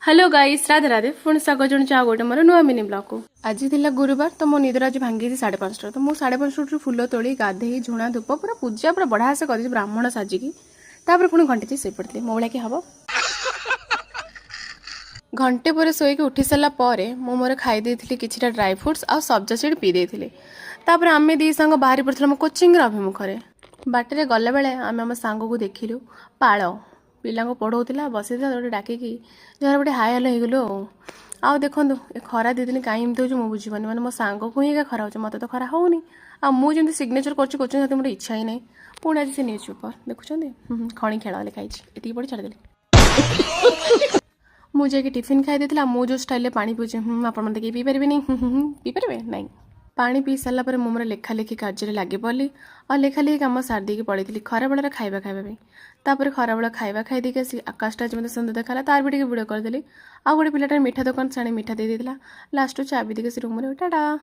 Hello guys Radhe Radhe पुणी स्वागत जन आ गोटे मोर नुआ मिनी ब्लॉग को आज थी गुरुवार तो मो निदर आज भांगी 5:30 तो मुझे 5:30 फुल तोड़ी गाधे झुणा धूप पूरा पूजा पूरा बढ़िया से कर ब्राह्मण साजिकी पुणी घंटे शोई पड़ी मो भाई कि हम घंटे पर शोक उठी सारापर मु मोर खाई कि ड्राई फ्रुट्स आ सब्जा सीड पी देती आम दी सांग बाहरी पड़े मो कोचिंग अभिमुखर बाटर गला बेले आम आम सांग को देखिलु पाल पिला पढ़ाऊला बसई गोटे डाकिकी जहाँ गोटे हाय हेलो होगलु आउ देखो ए खरा 2 दिन कहीं एमती हो बुझीपानी मैंने मो सांग को ही खरा हो मत तो खरा होनी आमुझे सिग्नेचर कर कोचिंग मोर इच्छा ही नहीं पुणी आज से न्यूज पेपर देखुं खणी खेल लिखाई ये पढ़ी छाड़देली मुझे टिफिन खाई देती जो स्टाइल पानी पीछे आप पी पारे पी पारे ना पानी पी सारा पर मोर लेखा लेखी कार्य लगे पड़ी और लेखा लेखी कम सारी पड़ी खरा बेलर खाଇବା तापर खरा बेला खाଇବା खाई देखिए आकाशटा आज मतलब सुंदर देखा तार भी वीडियो करदेली आ गोटे पिलाटा मीठा दुकान से मिठा दे देला लास्ट चाबी देके रूम में टाटा।